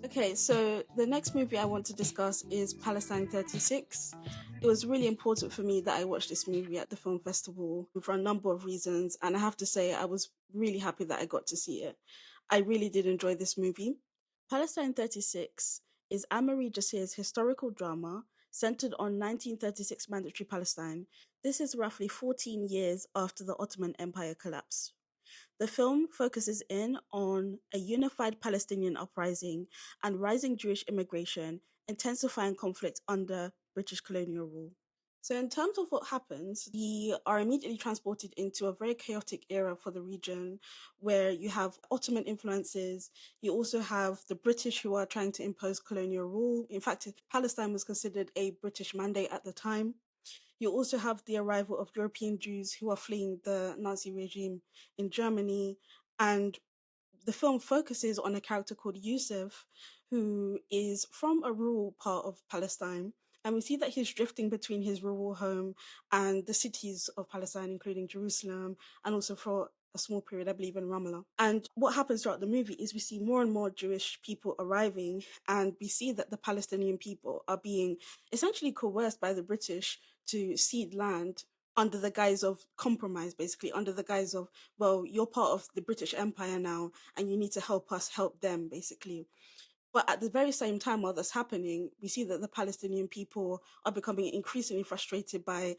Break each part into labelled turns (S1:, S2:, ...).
S1: Okay, so the next movie I want to discuss is Palestine 36. It was really important for me that I watched this movie at the film festival for a number of reasons, and I have to say, I was really happy that I got to see it. I really did enjoy this movie. Palestine 36 is Anne-Marie Jassier's historical drama centered on 1936 mandatory Palestine. This is roughly 14 years after the Ottoman Empire collapsed. The film focuses in on a unified Palestinian uprising and rising Jewish immigration, intensifying conflict under British colonial rule. So, in terms of what happens, we are immediately transported into a very chaotic era for the region where you have Ottoman influences. You also have the British who are trying to impose colonial rule. In fact, Palestine was considered a British mandate at the time. You also have the arrival of European Jews who are fleeing the Nazi regime in Germany. And the film focuses on a character called Yusuf, who is from a rural part of Palestine. And we see that he's drifting between his rural home and the cities of Palestine, including Jerusalem, and also for a small period, I believe, in Ramallah. And what happens throughout the movie is we see more and more Jewish people arriving, and we see that the Palestinian people are being essentially coerced by the British to cede land under the guise of compromise, basically, under the guise of, well, you're part of the British Empire now, and you need to help us help them, basically. But at the very same time, while that's happening, we see that the Palestinian people are becoming increasingly frustrated by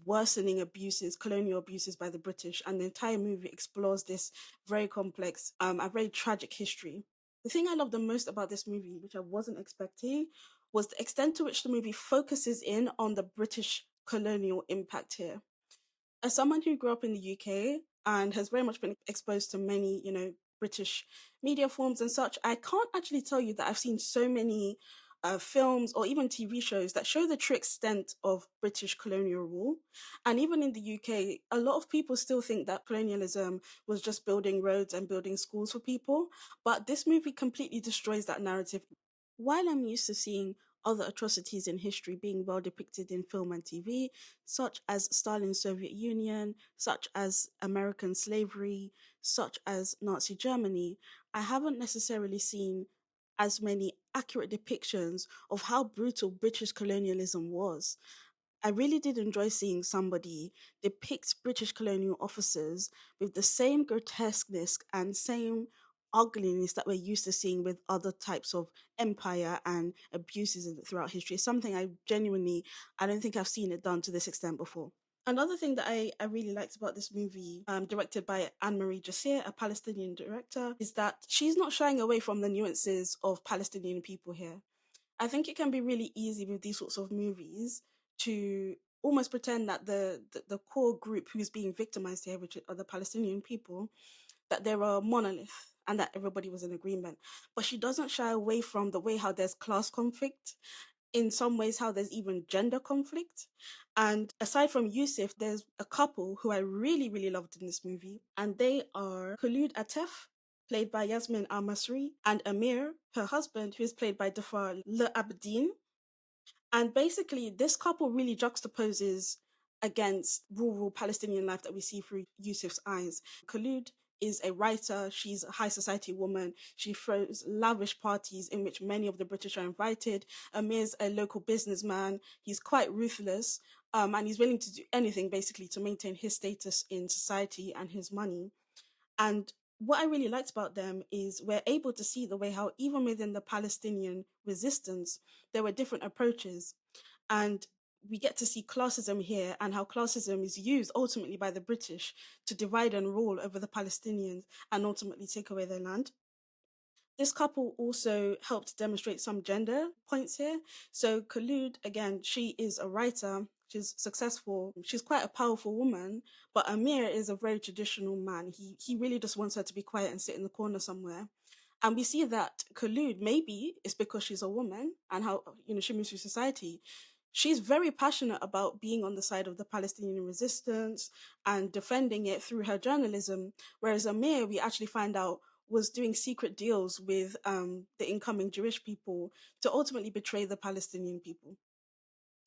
S1: worsening abuses, colonial abuses by the British. And the entire movie explores this very complex, a very tragic history. The thing I love the most about this movie, which I wasn't expecting, was the extent to which the movie focuses in on the British colonial impact here. As someone who grew up in the UK and has very much been exposed to many, British media forms and such, I can't actually tell you that I've seen so many films or even TV shows that show the true extent of British colonial rule. And even in the UK, a lot of people still think that colonialism was just building roads and building schools for people. But this movie completely destroys that narrative. While I'm used to seeing other atrocities in history being well depicted in film and TV, such as Stalin's Soviet Union, such as American slavery, such as Nazi Germany, I haven't necessarily seen as many accurate depictions of how brutal British colonialism was. I really did enjoy seeing somebody depict British colonial officers with the same grotesqueness and same ugliness that we're used to seeing with other types of empire and abuses throughout history. It's something I don't think I've seen it done to this extent before. Another thing that I really liked about this movie, directed by Anne-Marie Jassir, a Palestinian director, is that she's not shying away from the nuances of Palestinian people here. I think it can be really easy with these sorts of movies to almost pretend that the core group who's being victimized here, which are the Palestinian people, that they're a monolith and that everybody was in agreement. But she doesn't shy away from the way how there's class conflict, in some ways how there's even gender conflict. And aside from Yusuf, there's a couple who I really, really loved in this movie, and they are Khulud Atef, played by Yasmin Al Masri, and Amir, her husband, who is played by Dafar Le Abdin. And basically, this couple really juxtaposes against rural Palestinian life that we see through Yusuf's eyes. Khulud is a writer, she's a high society woman, she throws lavish parties in which many of the British are invited. Amir's a local businessman, he's quite ruthless, and he's willing to do anything basically to maintain his status in society and his money. And what I really liked about them is we're able to see the way how even within the Palestinian resistance, there were different approaches. And we get to see classism here and how classism is used ultimately by the British to divide and rule over the Palestinians and ultimately take away their land. This couple also helped demonstrate some gender points here. So Khulud, again, she is a writer. She's successful. She's quite a powerful woman. But Amir is a very traditional man. He really just wants her to be quiet and sit in the corner somewhere. And we see that Khulud, maybe it's because she's a woman and how she moves through society. She's very passionate about being on the side of the Palestinian resistance and defending it through her journalism. Whereas Amir, we actually find out, was doing secret deals with the incoming Jewish people to ultimately betray the Palestinian people.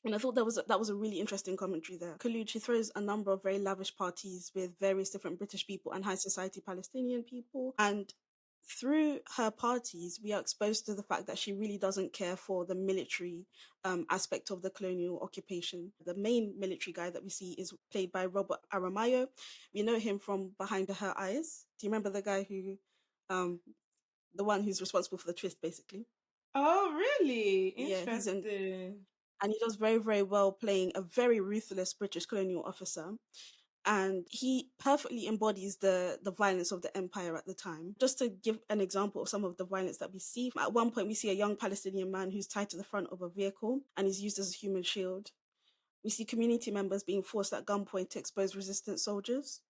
S1: And I thought that was a really interesting commentary there. Khulud, she throws a number of very lavish parties with various different British people and high society Palestinian people. And through her parties, we are exposed to the fact that she really doesn't care for the military aspect of the colonial occupation. The main military guy that we see is played by Robert Aramayo. We know him from Behind Her Eyes. Do you remember the guy who, um, the one who's responsible for the twist, basically?
S2: Oh, really?
S1: Yeah, he's in,
S2: Interesting.
S1: and he does very, very well playing a very ruthless British colonial officer. And he perfectly embodies the violence of the empire at the time. Just to give an example of some of the violence that we see, at one point we see a young Palestinian man who's tied to the front of a vehicle and is used as a human shield. We see community members being forced at gunpoint to expose resistance soldiers.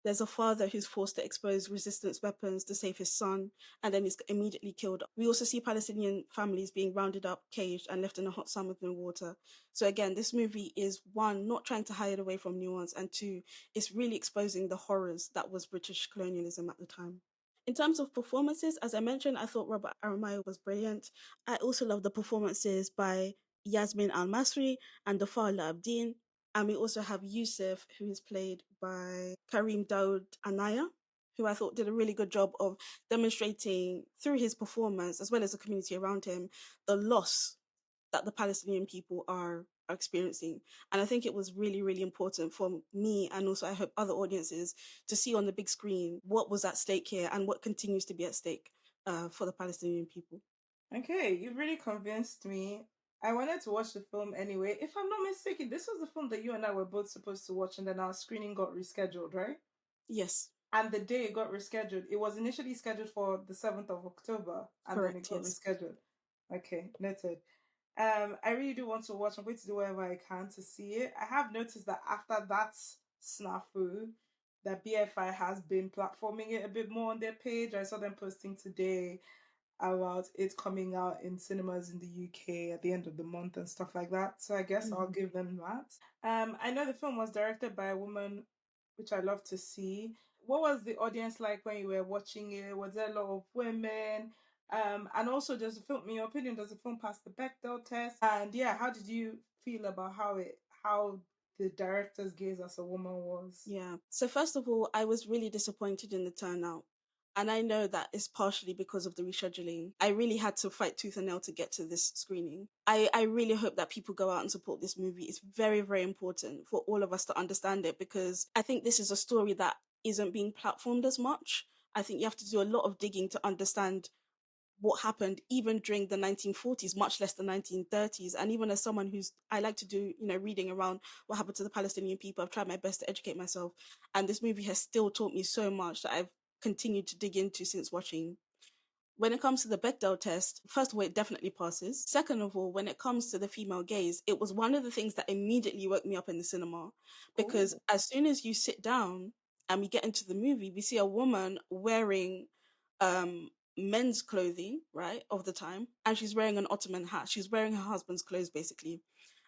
S1: There's a father who's forced to expose resistance weapons to save his son, and then is immediately killed. We also see Palestinian families being rounded up, caged, and left in a hot sun with no water. So again, this movie is, one, not trying to hide away from nuance, and two, it's really exposing the horrors that was British colonialism at the time. In terms of performances, as I mentioned, I thought Robert Aramayo was brilliant. I also love the performances by Yasmin Al Masri and Dafala Abdin. And we also have Yusuf, who is played by Karim Daoud Anaya, who I thought did a really good job of demonstrating through his performance, as well as the community around him, the loss that the Palestinian people are experiencing. And I think it was really, really important for me, and also I hope other audiences, to see on the big screen what was at stake here and what continues to be at stake for the Palestinian people.
S2: Okay, you really convinced me. I wanted to watch the film anyway. If I'm not mistaken, this was the film that you and I were both supposed to watch, and then our screening got rescheduled, right?
S1: Yes,
S2: And the day it got rescheduled, it was initially scheduled for the 7th of October, and then it
S1: correct,
S2: got
S1: yes.
S2: rescheduled. Okay, noted. I really do want to watch. I'm going to do whatever I can to see it. I have noticed that after that snafu, that BFI has been platforming it a bit more on their page. I saw them posting today about it coming out in cinemas in the UK at the end of the month and stuff like that. So I guess I'll
S1: Mm-hmm.
S2: give them that. I know the film was directed by a woman, which I love to see. What was the audience like when you were watching it? Was there a lot of women? And also, does the film, in your opinion, does the film pass the Bechdel test? And yeah, how did you feel about how the director's gaze as a woman was?
S1: Yeah. So first of all, I was really disappointed in the turnout. And I know that it's partially because of the rescheduling. I really had to fight tooth and nail to get to this screening. I really hope that people go out and support this movie. It's very, very important for all of us to understand it, because I think this is a story that isn't being platformed as much. I think you have to do a lot of digging to understand what happened even during the 1940s, much less the 1930s. And even as someone who's, I like to do, reading around what happened to the Palestinian people, I've tried my best to educate myself. And this movie has still taught me so much that I've continued to dig into since watching. When it comes to the Bechdel test, first of all, it definitely passes. Second of all, when it comes to the female gaze, it was one of the things that immediately woke me up in the cinema. Because
S2: Oh,
S1: as soon as you sit down and we get into the movie, we see a woman wearing um, men's clothing, right, of the time, and she's wearing an Ottoman hat. She's wearing her husband's clothes, basically.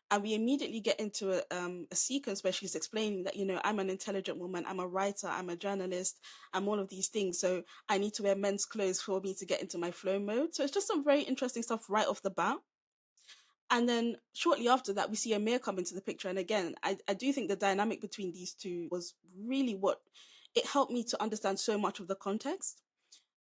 S1: And we immediately get into a sequence where she's explaining that, I'm an intelligent woman, I'm a writer, I'm a journalist, I'm all of these things. So I need to wear men's clothes for me to get into my flow mode. So it's just some very interesting stuff right off the bat. And then shortly after that, we see Amir come into the picture. And again, I do think the dynamic between these two was really what it helped me to understand so much of the context.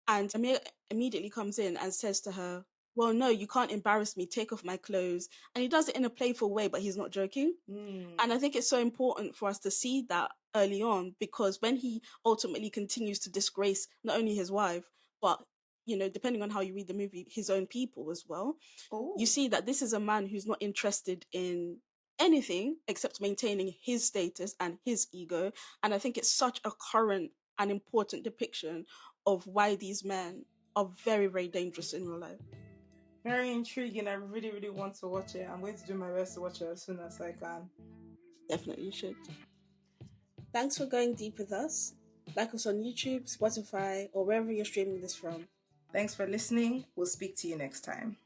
S1: And Amir immediately comes in and says to her, "Well, no, you can't embarrass me. Take off my clothes." And he does it in a playful way, but he's not joking.
S2: mm.
S1: And I think it's so important for us to see that early on, because when he ultimately continues to disgrace not only his wife, but, depending on how you read the movie, his own people as well, you
S2: Oh,
S1: see that this is a man who's not interested in anything except maintaining his status and his ego. And I think it's such a current and important depiction of why these men are very, very dangerous in real life.
S2: very intriguing. I really, really want to watch it. I'm going to do my best to watch it as soon as I can.
S1: Definitely should. Thanks for going deep with us. Like us on YouTube, Spotify, or wherever you're streaming this from.
S2: Thanks for listening. We'll speak to you next time.